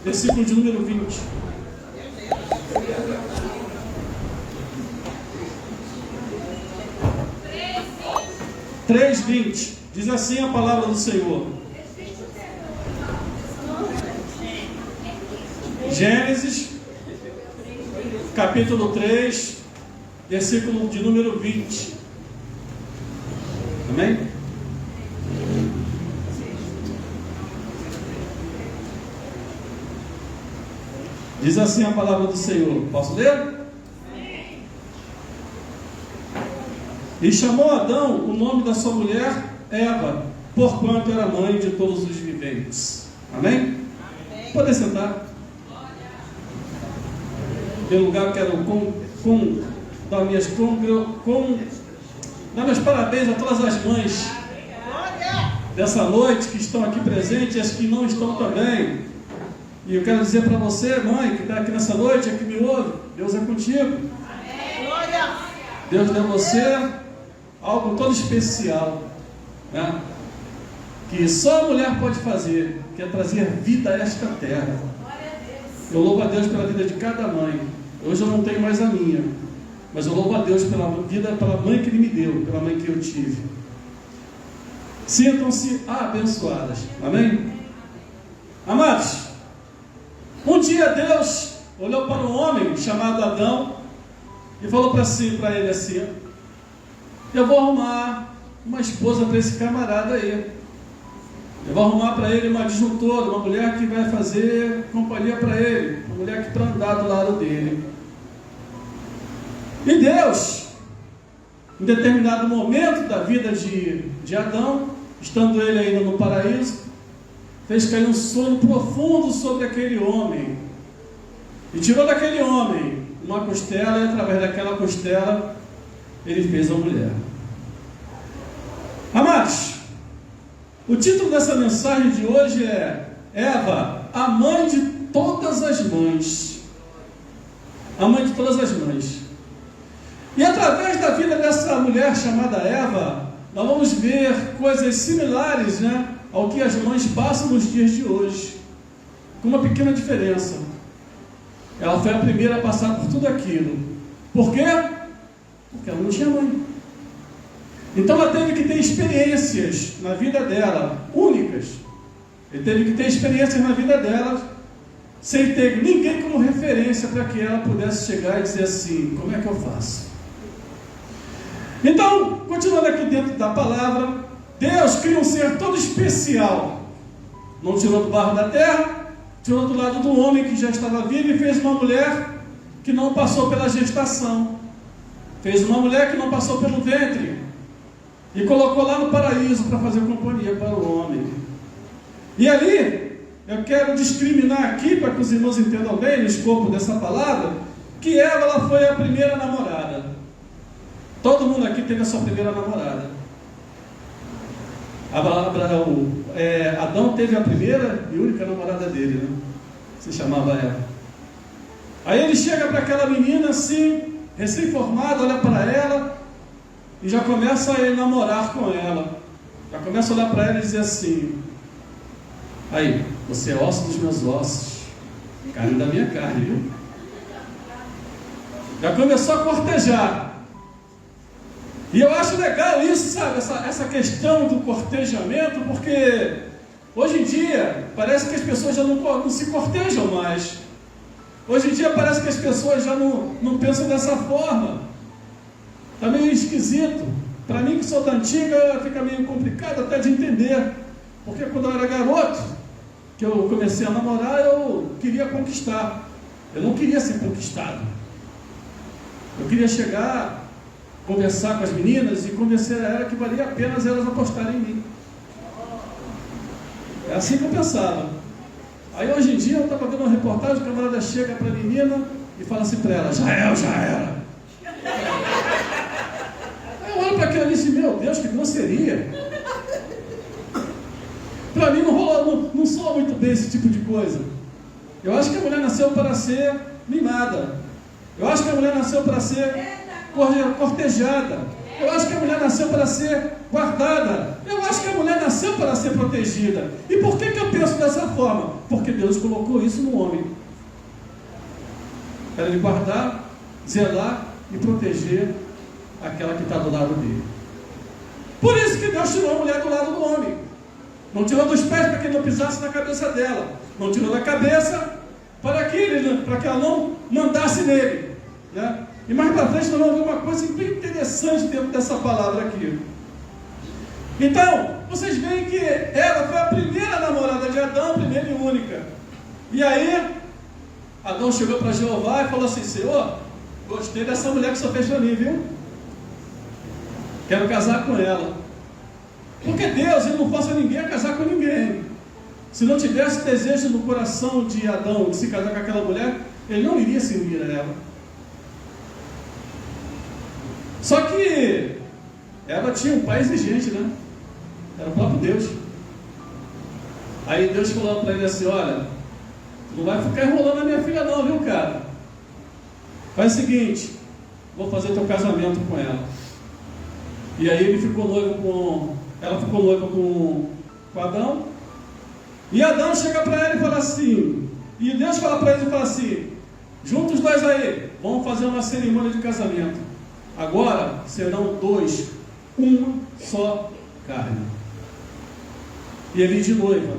versículo de número 20. Três, 20. Diz assim a palavra do Senhor. Gênesis, capítulo 3, versículo de número 20. Amém? Diz assim a palavra do Senhor. Posso ler? E chamou Adão o nome da sua mulher Eva, porquanto era mãe de todos os viventes. Amém? Pode sentar. Pelo lugar quero dar meus parabéns a todas as mães dessa noite que estão aqui presentes e as que não estão também. E eu quero dizer para você, mãe, que está aqui nessa noite, que me ouve, Deus é contigo. Deus deu a você algo todo especial, né? Que só a mulher pode fazer, que é trazer vida a esta terra. Eu louvo a Deus pela vida de cada mãe. Hoje eu não tenho mais a minha, mas eu louvo a Deus pela vida, pela mãe que Ele me deu, pela mãe que eu tive. Sintam-se abençoadas. Amém? Amados, um dia Deus olhou para um homem chamado Adão e falou para ele assim: eu vou arrumar uma esposa para esse camarada aí. Eu vou arrumar para ele uma disjuntora, uma mulher que vai fazer companhia para ele, uma mulher que para andar do lado dele. E Deus, em determinado momento da vida de Adão, estando ele ainda no paraíso, fez cair um sono profundo sobre aquele homem. E tirou daquele homem uma costela, e através daquela costela, ele fez a mulher. Amados, o título dessa mensagem de hoje é Eva, a mãe de todas as mães. A mãe de todas as mães. E através da vida dessa mulher chamada Eva, nós vamos ver coisas similares, né, ao que as mães passam nos dias de hoje, com uma pequena diferença. Ela foi a primeira a passar por tudo aquilo. Por quê? Porque ela não tinha mãe. Então ela teve que ter experiências na vida dela, únicas. Ele teve que ter experiências na vida dela, sem ter ninguém como referência para que ela pudesse chegar e dizer assim: como é que eu faço? Então, continuando aqui dentro da palavra, Deus cria um ser todo especial. Não tirou do barro da terra, tirou do lado do homem que já estava vivo e fez uma mulher que não passou pela gestação. Fez uma mulher que não passou pelo ventre. E colocou lá no paraíso para fazer companhia para o homem. E ali, eu quero discriminar aqui, para que os irmãos entendam bem o escopo dessa palavra, que ela foi a primeira namorada. Todo mundo aqui teve a sua primeira namorada. Adão teve a primeira e única namorada dele, né? Se chamava Eva. Aí ele chega para aquela menina assim, recém-formada, olha para ela e já começa a namorar com ela. Já começa a olhar para ela e dizer assim: aí, você é osso dos meus ossos, carne da minha carne, viu? Já começou a cortejar. E eu acho legal isso, sabe? Essa questão do cortejamento, porque hoje em dia parece que as pessoas já não se cortejam mais. Hoje em dia parece que as pessoas já não pensam dessa forma. Está meio esquisito. Para mim que sou da antiga, fica meio complicado até de entender. Porque quando eu era garoto, que eu comecei a namorar, eu queria conquistar. Eu não queria ser conquistado. Eu queria chegar, conversar com as meninas e convencer a ela que valia a pena elas apostarem em mim. É assim que eu pensava. Aí hoje em dia eu estava vendo uma reportagem, o camarada chega para a menina e fala assim para ela: já era. Aí eu olho para aquilo e disse: meu Deus, que grosseria. Para mim não rolou, não soa muito bem esse tipo de coisa. Eu acho que a mulher nasceu para ser mimada. Eu acho que a mulher nasceu para ser cortejada. Eu acho que a mulher nasceu para ser guardada. Eu acho que a mulher nasceu para ser protegida. E por que eu penso dessa forma? Porque Deus colocou isso no homem. Para ele guardar, zelar e proteger aquela que está do lado dele. Por isso que Deus tirou a mulher do lado do homem. Não tirou dos pés para que ele não pisasse na cabeça dela. Não tirou da cabeça para que ela não mandasse nele. Né? E mais para frente nós vamos ver uma coisa bem interessante dentro dessa palavra aqui. Então, vocês veem que ela foi a primeira namorada de Adão, primeira e única. E aí, Adão chegou para Jeová e falou assim: Senhor, gostei dessa mulher que você fez para mim, viu? Quero casar com ela. Porque Deus, Ele não força ninguém a casar com ninguém. Se não tivesse desejo no coração de Adão de se casar com aquela mulher, ele não iria se unir a ela. Só que ela tinha um pai exigente, né? Era o próprio Deus. Aí Deus falou para ele assim: olha, tu não vai ficar enrolando a minha filha não, viu, cara? Faz o seguinte, vou fazer teu casamento com ela. E aí ele ficou noivo ela ficou noiva com Adão. E Adão chega para ela e fala assim, e Deus fala para ele e fala assim: junta os dois aí, vamos fazer uma cerimônia de casamento. Agora serão dois, uma só carne. E ele de noiva,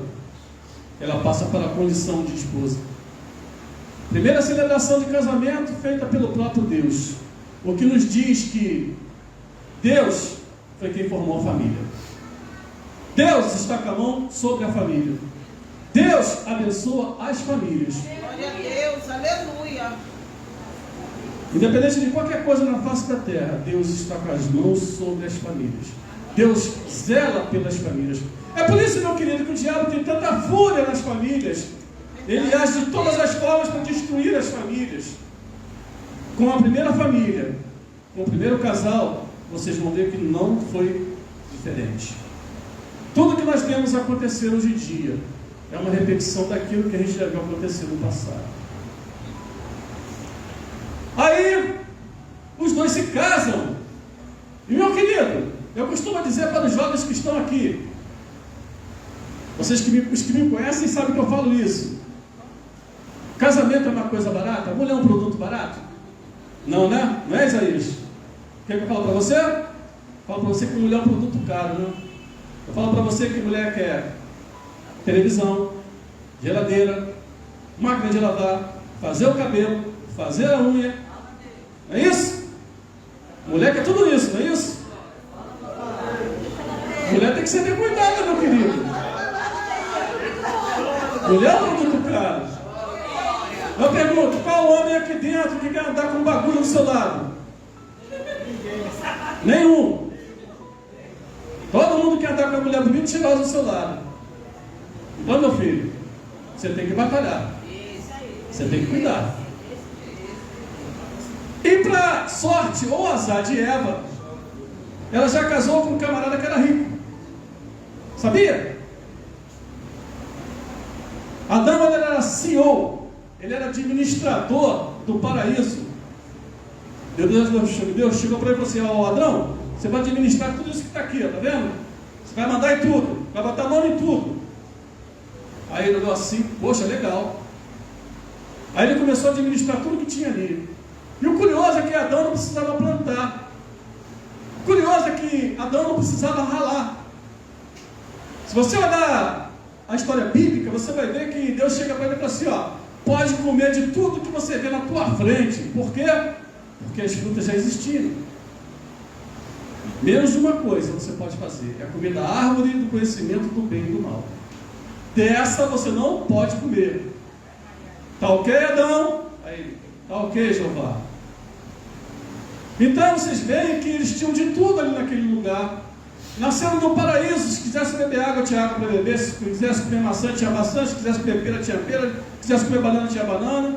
ela passa para a condição de esposa. Primeira celebração de casamento feita pelo próprio Deus, o que nos diz que Deus foi quem formou a família. Deus está com a mão sobre a família. Deus abençoa as famílias. Glória a Deus, aleluia. Independente de qualquer coisa na face da terra, Deus está com as mãos sobre as famílias. Deus zela pelas famílias. É por isso, meu querido, que o diabo tem tanta fúria nas famílias. Ele age de todas as formas para destruir as famílias. Com a primeira família, com o primeiro casal, vocês vão ver que não foi diferente. Tudo que nós vemos acontecer hoje em dia é uma repetição daquilo que a gente já viu acontecer no passado. Aí, os dois se casam. E, meu querido, eu costumo dizer para os jovens que estão aqui, os que me conhecem sabem que eu falo isso. Casamento é uma coisa barata? Mulher é um produto barato? Não, né? Não é, Isaías? Quer que eu falo para você? Eu falo para você que mulher é um produto caro, né? Eu falo para você que mulher quer televisão, geladeira, máquina de lavar, fazer o cabelo, fazer a unha. Não é isso? Mulher quer tudo isso, não é isso? Mulher tem que ser bem cuidada, meu querido. Mulher é um produto caro. Eu pergunto, qual homem aqui dentro que quer andar com um bagulho do seu lado? Nenhum. Todo mundo quer andar com a mulher bonita e cheirosa do seu lado. Então, meu filho, você tem que batalhar. Você tem que cuidar. E para sorte ou azar de Eva, ela já casou com um camarada que era rico. Sabia? Adão, ele era CEO, ele era administrador do paraíso. Deus chegou para ele e falou assim: ó, Adão, você vai administrar tudo isso que está aqui, tá vendo? Você vai mandar em tudo, vai botar nome em tudo. Aí ele olhou assim: poxa, legal. Aí ele começou a administrar tudo que tinha ali. E o curioso é que Adão não precisava plantar. O curioso é que Adão não precisava ralar. Se você olhar a história bíblica, você vai ver que Deus chega para ele e fala assim: ó, pode comer de tudo que você vê na tua frente. Por quê? Porque as frutas já existiam. Menos de uma coisa você pode fazer: é comer da árvore do conhecimento do bem e do mal. Dessa você não pode comer. Tá ok, Adão? Aí, tá ok, Jeová. Então vocês veem que eles tinham de tudo ali naquele lugar. Nasceram no paraíso. Se quisesse beber água, tinha água para beber. Se quisesse comer maçã, tinha maçã. Se quisesse comer pera, tinha pera. Se quisesse comer banana, tinha banana.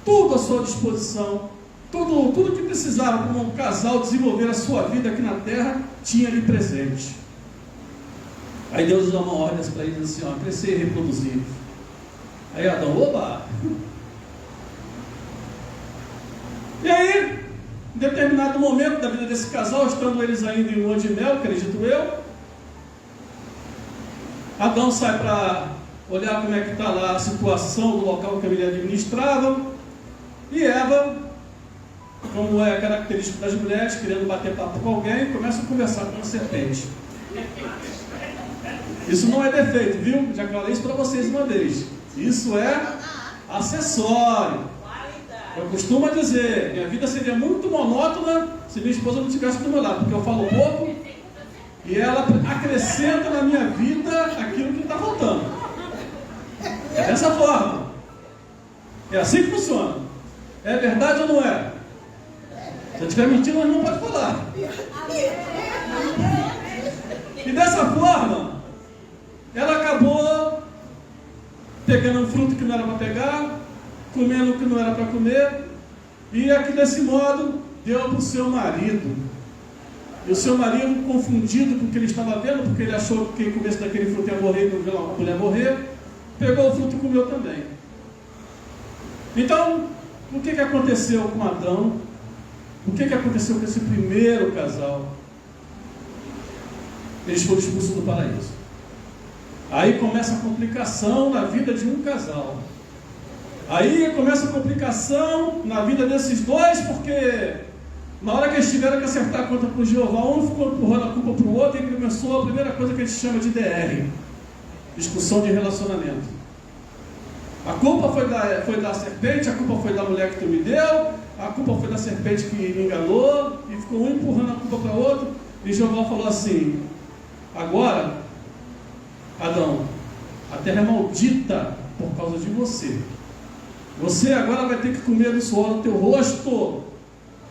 Tudo à sua disposição. Tudo que precisava para um casal desenvolver a sua vida aqui na terra, tinha ali presente. Aí Deus dá uma ordem para eles assim: ó, crescer e reproduzir. Aí Adão, oba! E aí, Em determinado momento da vida desse casal, estando eles ainda em lua de mel, acredito eu, Adão sai para olhar como é que está lá a situação do local que ele administrava, e Eva, como é característico das mulheres, querendo bater papo com alguém, começa a conversar com a serpente. Isso não é defeito, viu? Já falei isso para vocês uma vez. Isso é acessório. Eu costumo dizer, minha vida seria muito monótona se minha esposa não estivesse do meu lado, porque eu falo pouco e ela acrescenta na minha vida aquilo que está faltando. É dessa forma. É assim que funciona. É verdade ou não é? Se eu estiver mentindo, nós não pode falar. E dessa forma, ela acabou pegando um fruto que não era para pegar, comendo o que não era para comer, e aqui desse modo deu para o seu marido. E o seu marido, confundido com o que ele estava vendo, porque ele achou que comesse daquele fruto ia morrer e não viu a mulher morrer, pegou o fruto e comeu também. Então, o que aconteceu com Adão? O que aconteceu com esse primeiro casal? Eles foram expulsos do paraíso. Aí começa a complicação na vida de um casal. Aí começa a complicação na vida desses dois, porque na hora que eles tiveram que acertar a conta com Jeová, um ficou empurrando a culpa para o outro e começou a primeira coisa que a gente chama de DR, discussão de relacionamento. A culpa foi da serpente, a culpa foi da mulher que tu me deu, a culpa foi da serpente que me enganou, e ficou um empurrando a culpa para o outro, e Jeová falou assim: agora, Adão, a terra é maldita por causa de você. Você agora vai ter que comer do suor do teu rosto,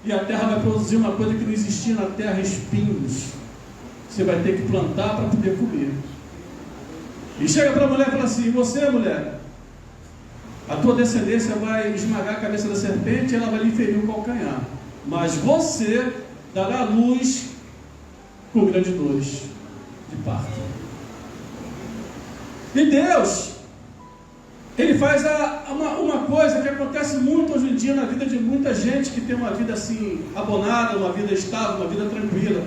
e a terra vai produzir uma coisa que não existia na terra, espinhos. Você vai ter que plantar para poder comer. E chega para a mulher e fala assim: você, mulher, a tua descendência vai esmagar a cabeça da serpente e ela vai lhe ferir o calcanhar. Mas você dará luz com grandes dores de parto. E Deus, Ele faz uma coisa que acontece muito hoje em dia na vida de muita gente que tem uma vida assim, abonada, uma vida estável, uma vida tranquila.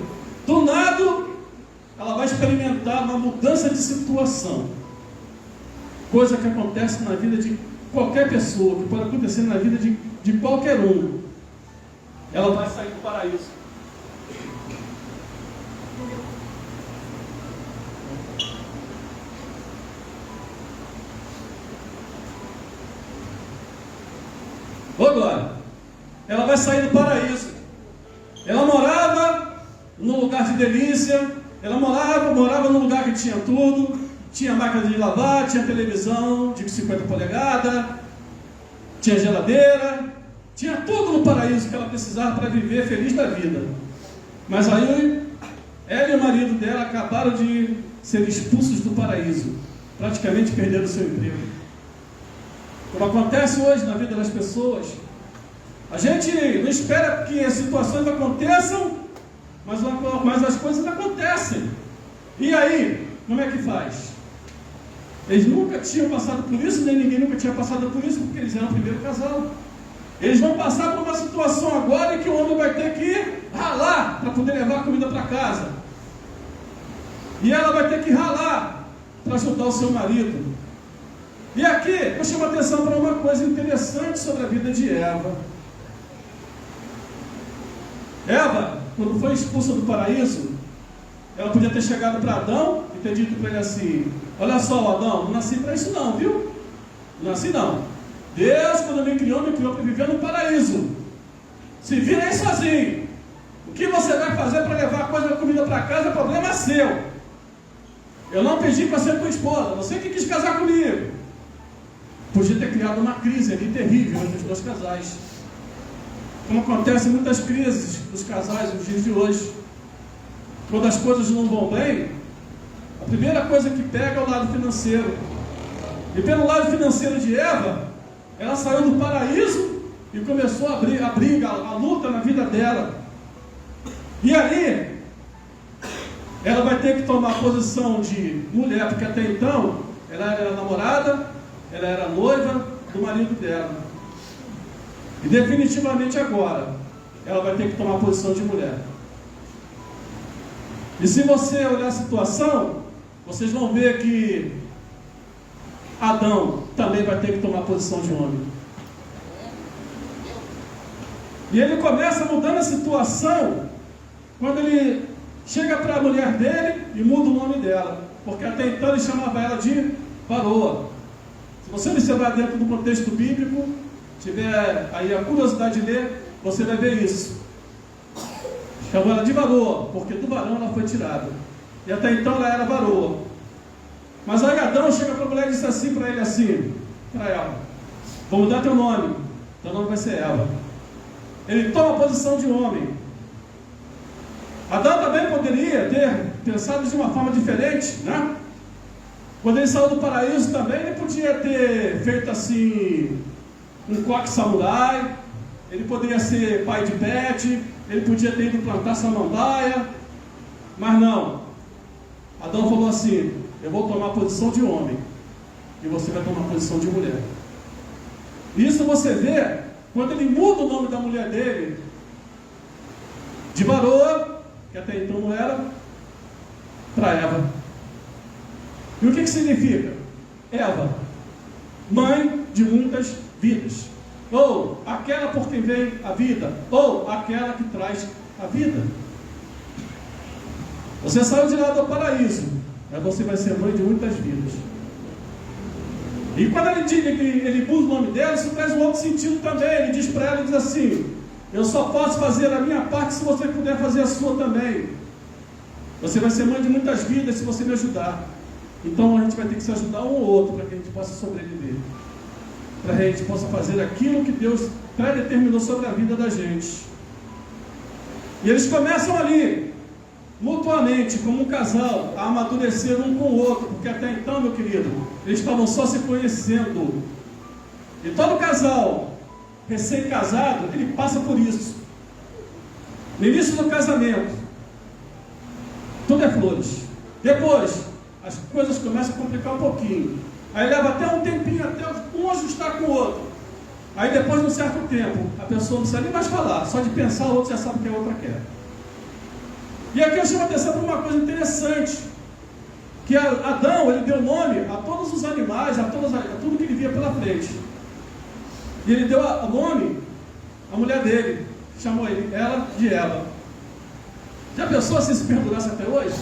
Do nada, ela vai experimentar uma mudança de situação. Coisa que acontece na vida de qualquer pessoa, que pode acontecer na vida de qualquer um. Ela vai sair do paraíso. Agora, ela vai sair do paraíso. Ela morava num lugar de delícia. Ela morava num lugar que tinha tudo. Tinha máquina de lavar, tinha televisão de 50 polegadas, tinha geladeira, tinha tudo no paraíso que ela precisava para viver feliz da vida. Mas aí, ela e o marido dela acabaram de ser expulsos do paraíso, praticamente perderam o seu emprego. Como acontece hoje na vida das pessoas, a gente não espera que as situações aconteçam, mas as coisas acontecem. E aí, como é que faz? Eles nunca tinham passado por isso, nem ninguém nunca tinha passado por isso, porque eles eram o primeiro casal. Eles vão passar por uma situação agora em que o homem vai ter que ralar para poder levar a comida para casa. E ela vai ter que ralar para ajudar o seu marido. E aqui eu chamo a atenção para uma coisa interessante sobre a vida de Eva. Eva, quando foi expulsa do paraíso, ela podia ter chegado para Adão e ter dito para ele assim: olha só, Adão, não nasci para isso não, viu? Não nasci não. Deus, quando me criou para viver no paraíso. Se vira aí sozinho. O que você vai fazer para levar a coisa da comida para casa, o problema é seu. Eu não pedi para ser tua esposa, você que quis casar comigo. Podia ter criado uma crise ali terrível entre os dois casais. Como acontece muitas crises dos casais nos dias de hoje. Quando as coisas não vão bem, a primeira coisa que pega é o lado financeiro. E pelo lado financeiro de Eva, ela saiu do paraíso e começou a briga, a luta na vida dela. E aí, ela vai ter que tomar a posição de mulher, porque até então, ela era namorada, ela era noiva do marido dela. E definitivamente agora, ela vai ter que tomar a posição de mulher. E se você olhar a situação, vocês vão ver que Adão também vai ter que tomar a posição de homem. E ele começa mudando a situação quando ele chega para a mulher dele e muda o nome dela, porque até então ele chamava ela de varoa. Se você observar dentro do contexto bíblico, tiver aí a curiosidade de ler, você vai ver isso. Chamou ela de varoa, porque do varão ela foi tirada. E até então ela era varoa. Mas aí Adão chega para a mulher e diz assim para ele assim, para ela: vou mudar teu nome vai ser Eva. Ele toma a posição de homem. Adão também poderia ter pensado de uma forma diferente, né? Quando ele saiu do paraíso também, ele podia ter feito assim um coque samurai, ele poderia ser pai de pet, ele podia ter ido plantar samambaia, mas não. Adão falou assim: eu vou tomar a posição de homem e você vai tomar a posição de mulher. Isso você vê quando ele muda o nome da mulher dele de varoa, que até então não era, para Eva. E o que significa? Eva, mãe de muitas vidas, ou aquela por quem vem a vida, ou aquela que traz a vida. Você saiu de lá do paraíso, mas você vai ser mãe de muitas vidas. E quando ele muda o nome dela, isso traz um outro sentido também. Ele diz para ela, diz assim: eu só posso fazer a minha parte se você puder fazer a sua também. Você vai ser mãe de muitas vidas se você me ajudar. Então a gente vai ter que se ajudar um ou outro para que a gente possa sobreviver, para que a gente possa fazer aquilo que Deus predeterminou sobre a vida da gente. E eles começam ali, mutuamente, como um casal, a amadurecer um com o outro, porque até então, meu querido, eles estavam só se conhecendo. E todo casal recém-casado, ele passa por isso. No início do casamento, tudo é flores. Depois, as coisas começam a complicar um pouquinho. Aí leva até um tempinho, até um ajustar com o outro. Aí depois de um certo tempo, a pessoa não precisa nem mais falar, só de pensar o outro já sabe o que a outra quer. E aqui eu chamo a atenção para uma coisa interessante, que Adão, ele deu nome a todos os animais, a tudo que ele via pela frente. E ele deu o nome à mulher dele, chamou ela de Eva. Já pensou se isso perdurasse até hoje?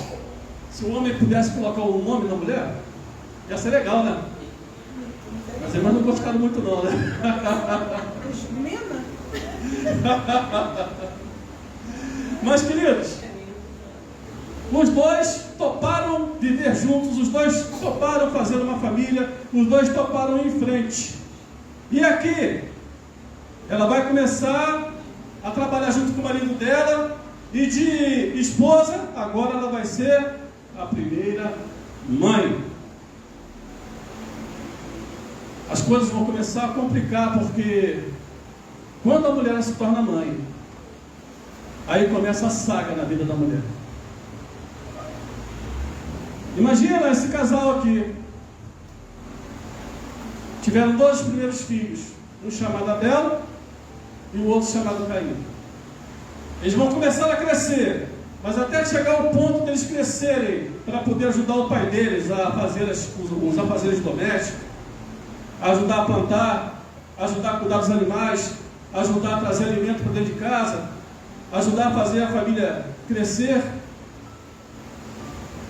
Se o homem pudesse colocar o nome na mulher? Ia ser legal, né? Mas irmãs não gostaram muito não, né? Mas, queridos, os dois toparam viver juntos, os dois toparam fazer uma família, os dois toparam ir em frente. E aqui, ela vai começar a trabalhar junto com o marido dela, e de esposa, agora ela vai ser a primeira mãe. As coisas vão começar a complicar, porque quando a mulher se torna mãe, aí começa a saga na vida da mulher. Imagina esse casal aqui. Tiveram dois primeiros filhos, um chamado Abel e o outro chamado Caim. Eles vão começar a crescer, mas até chegar ao ponto deles crescerem para poder ajudar o pai deles a fazer os afazeres domésticos, a ajudar a plantar, ajudar a cuidar dos animais, ajudar a trazer alimento para dentro de casa, ajudar a fazer a família crescer,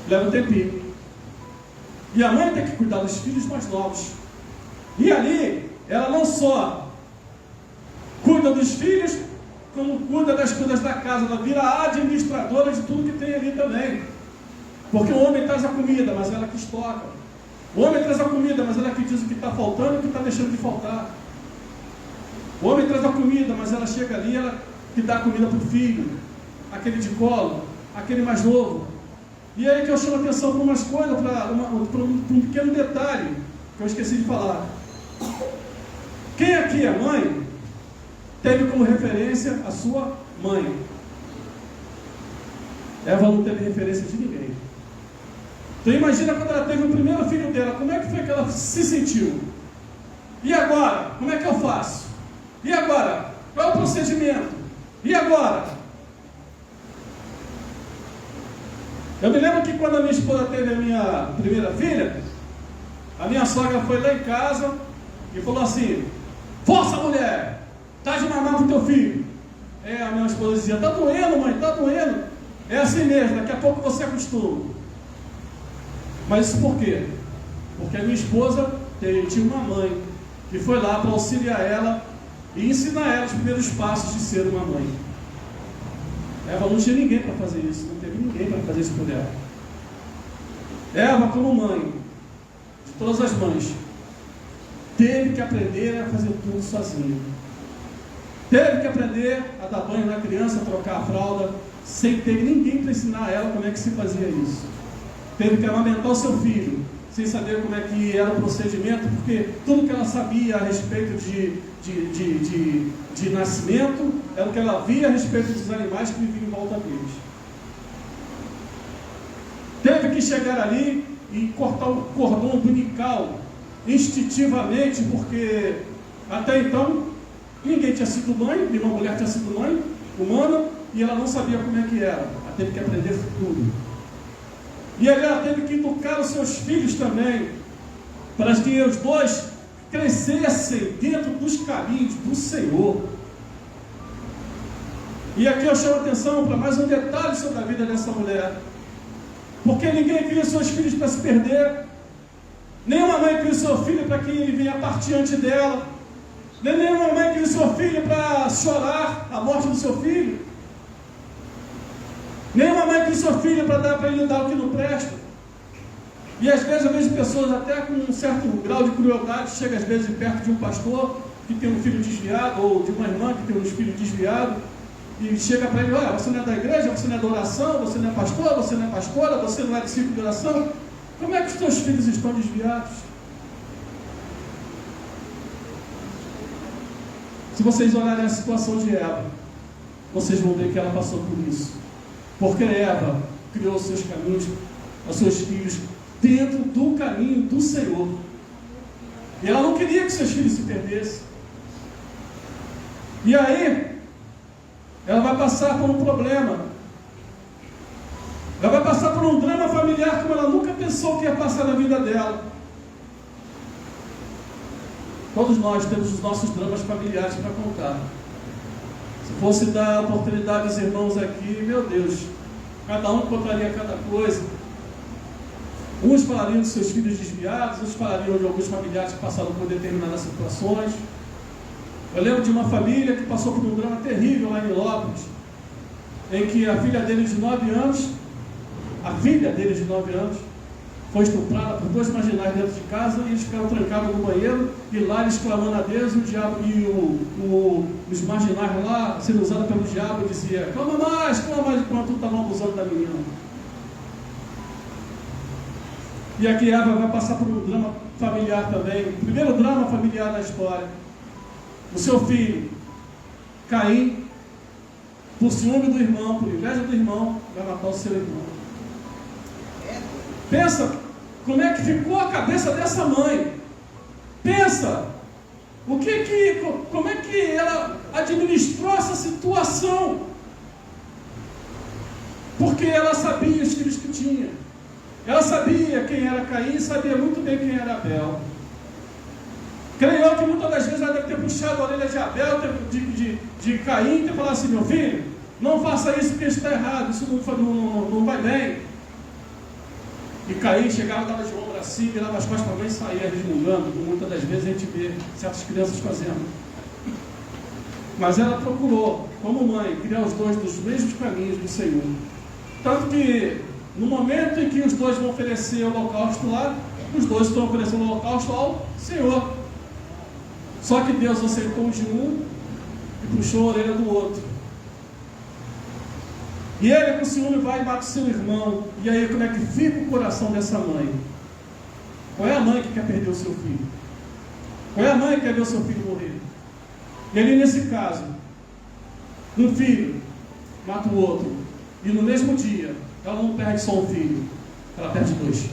leva um tempinho. E a mãe tem que cuidar dos filhos mais novos. E ali, ela não só cuida dos filhos, como cuida das coisas da casa. Ela vira a administradora de tudo que tem ali também. Porque o homem traz a comida, mas ela que estoca. O homem traz a comida, mas ela que diz o que está faltando e o que está deixando de faltar. O homem traz a comida, mas ela chega ali, ela que dá a comida para o filho, aquele de colo, aquele mais novo. E aí que eu chamo a atenção para umas coisas, para um pequeno detalhe que eu esqueci de falar. Quem aqui é mãe, teve como referência a sua mãe. Eva não teve referência de ninguém. Então imagina quando ela teve o primeiro filho dela, como é que foi que ela se sentiu? E agora? Como é que eu faço? E agora? Qual é o procedimento? E agora? Eu me lembro que quando a minha esposa teve a minha primeira filha, a minha sogra foi lá em casa e falou assim: força, mulher, tá de mamar pro teu filho. A minha esposa dizia: tá doendo, mãe, tá doendo. É assim mesmo, daqui a pouco você acostuma. Mas isso por quê? Porque a minha esposa tinha uma mãe que foi lá para auxiliar ela e ensinar ela os primeiros passos de ser uma mãe. Eva não tinha ninguém para fazer isso, não teve ninguém para fazer isso por ela. Eva, como mãe de todas as mães, teve que aprender a fazer tudo sozinha. Teve que aprender a dar banho na criança, a trocar a fralda, sem ter ninguém para ensinar a ela como é que se fazia isso. Teve que amamentar o seu filho, sem saber como é que era o procedimento, porque tudo que ela sabia a respeito de nascimento era o que ela via a respeito dos animais que viviam em volta deles. Teve que chegar ali e cortar o cordão umbilical instintivamente, porque até então ninguém tinha sido mãe, nenhuma mulher tinha sido mãe humana, e ela não sabia como é que era. Ela teve que aprender tudo. E ela teve que educar os seus filhos também, para que os dois crescessem dentro dos caminhos do Senhor. E aqui eu chamo a atenção para mais um detalhe sobre a vida dessa mulher. Porque ninguém cria seus filhos para se perder. Nenhuma mãe cria o seu filho para que ele venha partir antes dela. Nenhuma mãe cria o seu filho para chorar a morte do seu filho. Nenhuma mãe cria o seu filho para ele dar o que não presta. E às vezes eu vejo pessoas até com um certo grau de crueldade, chega às vezes perto de um pastor que tem um filho desviado, ou de uma irmã que tem um filho desviado, e chega para ele: olha, você não é da igreja, você não é da oração, você não é pastor, você não é pastora, você não é discípulo de oração. Como é que os teus filhos estão desviados? Se vocês olharem a situação de Eva, vocês vão ver que ela passou por isso. Porque Eva criou os seus caminhos, os seus filhos, dentro do caminho do Senhor. E ela não queria que seus filhos se perdessem. E aí, ela vai passar por um problema. Ela vai passar por um drama familiar como ela nunca pensou que ia passar na vida dela. Todos nós temos os nossos dramas familiares para contar. Se fosse dar oportunidade aos irmãos aqui, meu Deus, cada um contaria cada coisa. Uns falariam de seus filhos desviados, outros falariam de alguns familiares que passaram por determinadas situações. Eu lembro de uma família que passou por um drama terrível lá em Lópolis, em que a filha dele de 9 anos, foi estuprada por 2 marginais dentro de casa, e eles ficaram trancados no banheiro, e lá eles clamando a Deus, e o diabo os marginais lá, sendo usados pelo diabo, dizia: clama mais, enquanto estavam abusando da menina. E aqui Eva vai passar por um drama familiar também, o primeiro drama familiar da história. O seu filho, Caim, por ciúme do irmão, por inveja do irmão, vai matar o seu irmão. Pensa como é que ficou a cabeça dessa mãe. Pensa como é que ela administrou essa situação. Porque ela sabia os filhos que tinha. Ela sabia quem era Caim e sabia muito bem quem era Abel. Creio eu que muitas das vezes ela deve ter puxado a orelha de Abel, de Caim, e ter falado assim: meu filho, não faça isso porque isso está errado, isso não vai bem. E Caim chegava, dava de ombro assim, virava as costas para a mãe e saía resmungando, como muitas das vezes a gente vê certas crianças fazendo. Mas ela procurou, como mãe, criar os dois dos mesmos caminhos do Senhor. Tanto que, no momento em que os dois vão oferecer o holocausto lá, os dois estão oferecendo o holocausto ao Senhor. Só que Deus aceitou de um e puxou a orelha do outro. E ele com ciúme vai e mata o seu irmão. E aí como é que fica o coração dessa mãe? Qual é a mãe que quer perder o seu filho? Qual é a mãe que quer ver o seu filho morrer? E ali nesse caso, um filho mata o outro. E no mesmo dia, ela não perde só um filho, ela perde 2.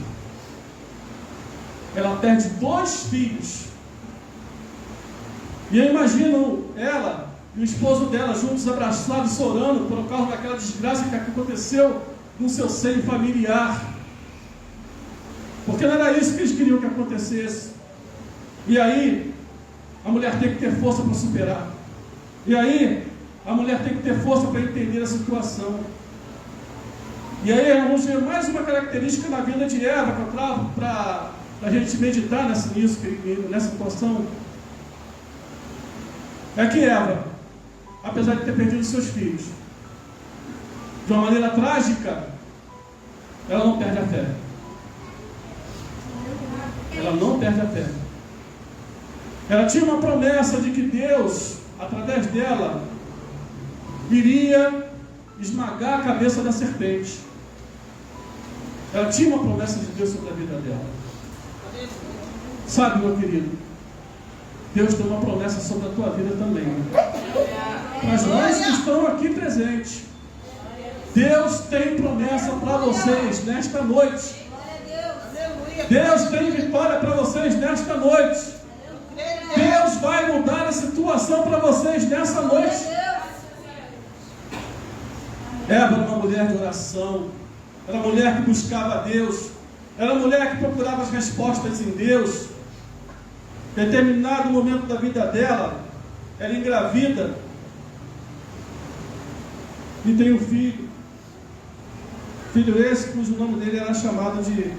Ela perde 2 filhos. E eu imagino ela e o esposo dela, juntos abraçados, orando por causa daquela desgraça que aconteceu no seu seio familiar. Porque não era isso que eles queriam que acontecesse. E aí, a mulher tem que ter força para superar. E aí, a mulher tem que ter força para entender a situação. E aí, vamos ver mais uma característica na vida de Eva, que eu trago para a gente meditar nessa situação. É que Eva, apesar de ter perdido seus filhos, de uma maneira trágica, ela não perde a fé. Ela não perde a fé. Ela tinha uma promessa de que Deus, através dela, iria esmagar a cabeça da serpente. Ela tinha uma promessa de Deus sobre a vida dela. Sabe, meu querido, Deus tem uma promessa sobre a tua vida também. Para as mães que estão aqui presentes, Deus tem promessa para vocês nesta noite. Deus tem vitória para vocês nesta noite. Deus vai mudar a situação para vocês nessa noite. Eva era uma mulher de oração, era uma mulher que buscava a Deus, era uma mulher que procurava as respostas em Deus. Em determinado momento da vida dela, ela engravida e tem um filho. Filho esse cujo nome dele era chamado de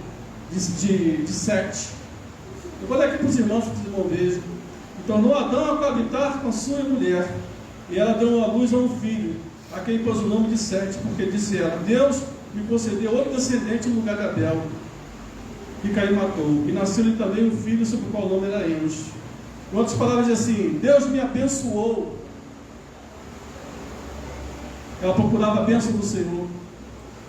Sete. Eu vou ler aqui para os irmãos vejam. E tornou Adão a coabitar com sua mulher, e ela deu à luz a um filho, a quem pôs o nome de Sete, porque disse ela: Deus me concedeu outro descendente no lugar de Abel, que Caim matou, e nasceu-lhe também um filho, sobre o qual o nome era Enos. Em outras palavras, diz assim: Deus me abençoou. Ela procurava a bênção do Senhor.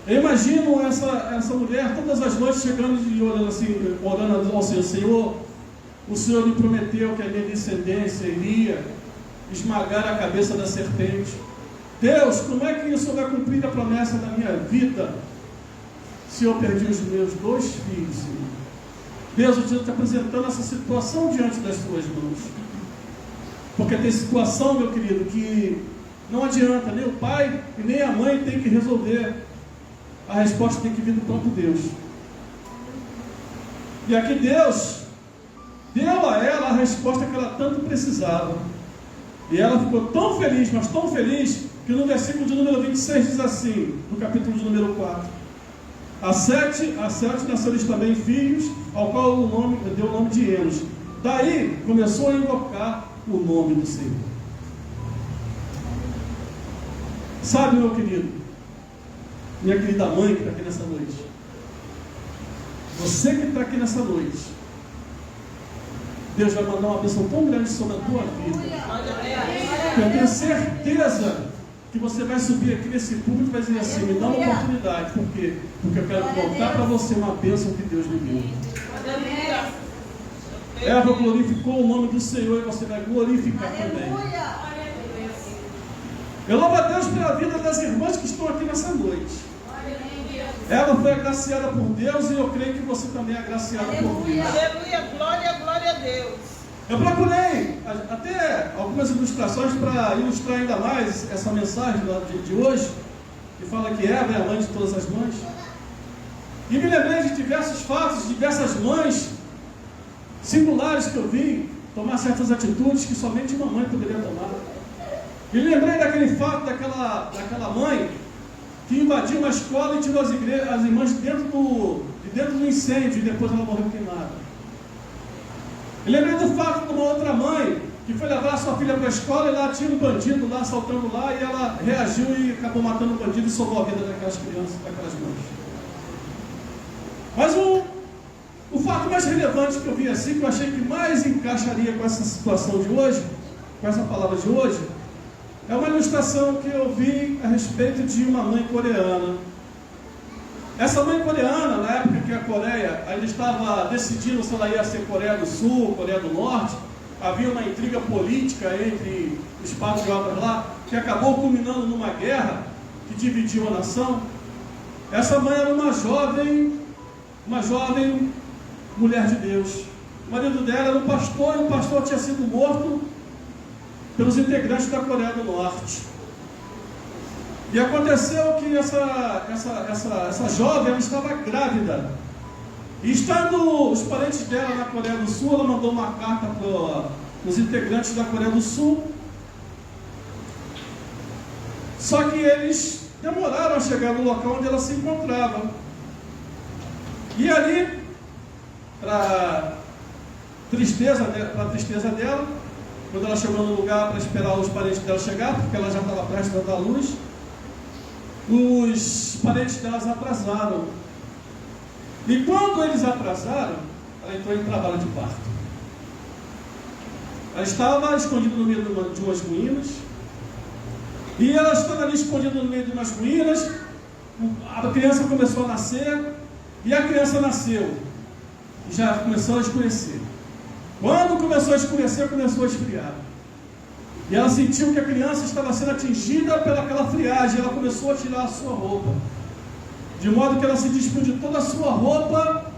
Eu imagino essa mulher todas as noites chegando e orando assim, orando ao Senhor: Senhor, o Senhor me prometeu que a minha descendência iria esmagar a cabeça da serpente. Deus, como é que o Senhor vai cumprir a promessa da minha vida se eu perdi os meus 2 filhos, Senhor? Deus, eu estou te apresentando essa situação diante das tuas mãos. Porque tem situação, meu querido, que não adianta, nem o pai e nem a mãe tem que resolver. A resposta tem que vir do próprio Deus. E aqui Deus deu a ela a resposta que ela tanto precisava. E ela ficou tão feliz, mas tão feliz, que no versículo de número 26 diz assim, no capítulo de número 4: a Sete nasceram também filhos, ao qual deu o nome de Enos. Daí começou a invocar o nome do Senhor. Sabe, meu querido, minha querida mãe que está aqui nessa noite, você que está aqui nessa noite, Deus vai mandar uma bênção tão grande sobre a tua vida, que eu tenho certeza que você vai subir aqui nesse público e vai dizer assim: me dá uma oportunidade. Por quê? Porque eu quero contar para você uma bênção que Deus me deu. Eva glorificou o nome do Senhor, e você vai glorificar também. Eu louvo a Deus pela vida das irmãs que estão aqui nessa noite. Ela foi agraciada por Deus, e eu creio que você também é agraciada por Deus. Aleluia, glória a Deus. Eu procurei até algumas ilustrações para ilustrar ainda mais essa mensagem de hoje, que fala que Eva é a mãe de todas as mães. E me lembrei de diversos fatos, de diversas mães singulares que eu vi tomar certas atitudes que somente uma mãe poderia tomar. E me lembrei daquele fato daquela mãe que invadiu uma escola e tirou as irmãs de dentro do incêndio, e depois ela morreu queimada. E lembrei do fato de uma outra mãe que foi levar a sua filha para a escola, e lá tinha um bandido lá, assaltando lá, e ela reagiu e acabou matando o bandido e salvou a vida daquelas crianças, daquelas mães. Mas o fato mais relevante que eu vi assim, que eu achei que mais encaixaria com essa situação de hoje, com essa palavra de hoje, é uma ilustração que eu vi a respeito de uma mãe coreana. Essa mãe coreana, na época que a Coreia ainda estava decidindo se ela ia ser Coreia do Sul, Coreia do Norte, havia uma intriga política entre os patriotas lá, que acabou culminando numa guerra que dividiu a nação. Essa mãe era uma jovem mulher de Deus. O marido dela era um pastor, e o pastor tinha sido morto pelos integrantes da Coreia do Norte. E aconteceu que essa jovem, ela estava grávida. E estando os parentes dela na Coreia do Sul, ela mandou uma carta para os integrantes da Coreia do Sul. Só que eles demoraram a chegar no local onde ela se encontrava. E ali, para tristeza dela, quando ela chegou no lugar para esperar os parentes dela chegar, porque ela já estava prestes a dar luz, os parentes delas atrasaram. E quando eles atrasaram, ela entrou em trabalho de parto. Ela estava escondida no meio de umas ruínas. E ela estava ali escondida no meio de umas ruínas. A criança começou a nascer. E a criança nasceu. E já começou a escurecer. Quando começou a escurecer, começou a esfriar. E ela sentiu que a criança estava sendo atingida pelaquela friagem. Ela começou a tirar a sua roupa. De modo que ela se despiu de toda a sua roupa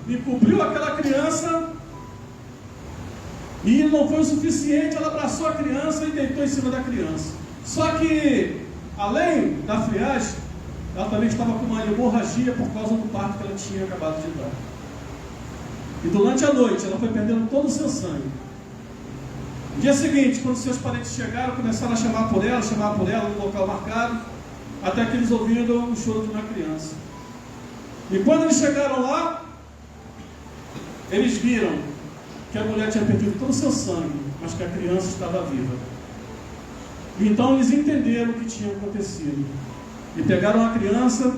e cobriu aquela criança. E não foi o suficiente, ela abraçou a criança e deitou em cima da criança. Só que, além da friagem, ela também estava com uma hemorragia por causa do parto que ela tinha acabado de dar. E durante a noite, ela foi perdendo todo o seu sangue. No dia seguinte, quando seus parentes chegaram, começaram a chamar por ela no local marcado, até que eles ouviram o choro de uma criança. E quando eles chegaram lá, eles viram que a mulher tinha perdido todo o seu sangue, mas que a criança estava viva. E então eles entenderam o que tinha acontecido. E pegaram a criança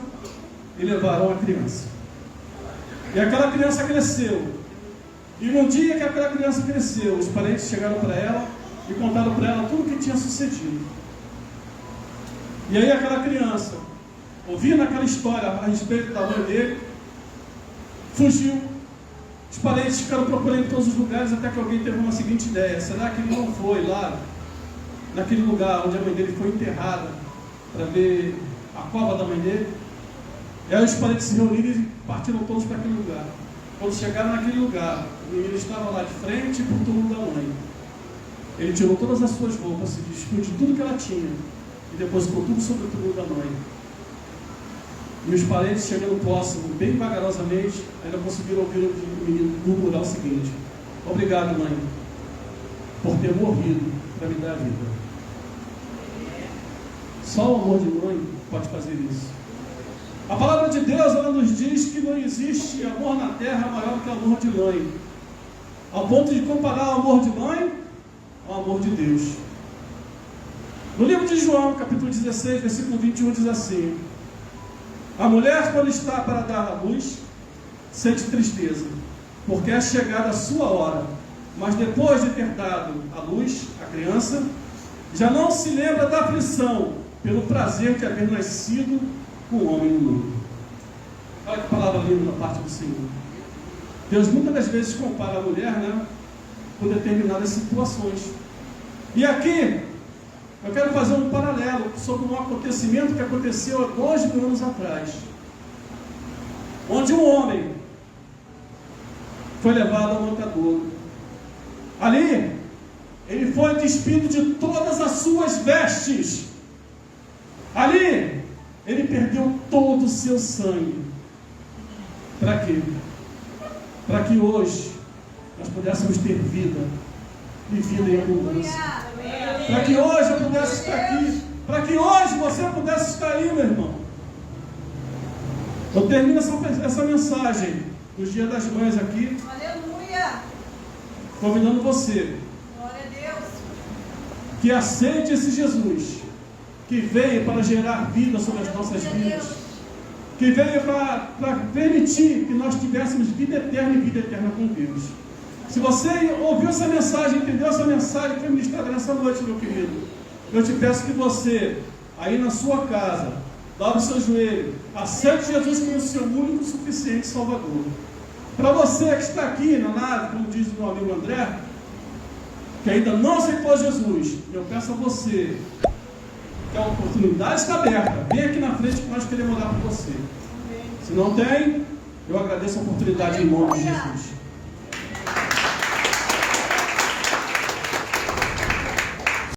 e levaram a criança. E aquela criança cresceu. E no dia que aquela criança cresceu, os parentes chegaram para ela e contaram para ela tudo o que tinha sucedido. E aí aquela criança, ouvindo aquela história a respeito da mãe dele, fugiu. Os parentes ficaram procurando em todos os lugares até que alguém teve uma seguinte ideia: será que ele não foi lá, naquele lugar onde a mãe dele foi enterrada, para ver a cova da mãe dele? E aí os parentes se reuniram e partiram todos para aquele lugar. Quando chegaram naquele lugar, o menino estava lá de frente para o túmulo da mãe. Ele tirou todas as suas roupas, se despiu de tudo que ela tinha e depositou tudo sobre o túmulo da mãe. E os parentes, chegando próximo, bem vagarosamente, ainda conseguiram ouvir o menino murmurar o seguinte: obrigado, mãe, por ter morrido para me dar a vida. Só o amor de mãe pode fazer isso. A palavra de Deus, ela nos diz que não existe amor na terra maior que o amor de mãe, ao ponto de comparar o amor de mãe ao amor de Deus. No livro de João, capítulo 16, versículo 21, diz assim: a mulher, quando está para dar à luz, sente tristeza, porque é chegada a sua hora. Mas depois de ter dado à luz a criança, já não se lembra da aflição, pelo prazer de haver nascido um homem no mundo. Olha que palavra linda da parte do Senhor. Deus muitas das vezes compara a mulher, com determinadas situações. E aqui eu quero fazer um paralelo sobre um acontecimento que aconteceu há 2.000 anos atrás, onde um homem foi levado ao matadouro. Ali, ele foi despido de todas as suas vestes. Ali, ele perdeu todo o seu sangue. Para quê? Para que hoje nós pudéssemos ter vida, e vida em abundância. Para que hoje eu pudesse estar aqui, para que hoje você pudesse estar aí, meu irmão. Eu termino essa mensagem dos Dias das Mães aqui, Aleluia! convidando você Glória a Deus! que aceite esse Jesus, que veio para gerar vida sobre as nossas vidas, que veio para permitir que nós tivéssemos vida eterna e vida eterna com Deus. Se você ouviu essa mensagem, entendeu essa mensagem que foi ministrada nessa noite, meu querido, eu te peço que você, aí na sua casa, dobre o seu joelho, aceite Jesus como seu único e suficiente Salvador. Para você que está aqui na nave, como diz o meu amigo André, que ainda não aceitou Jesus, eu peço a você que a oportunidade está aberta, vem aqui na frente que nós queremos orar por você. Se não tem, eu agradeço a oportunidade em nome de Jesus.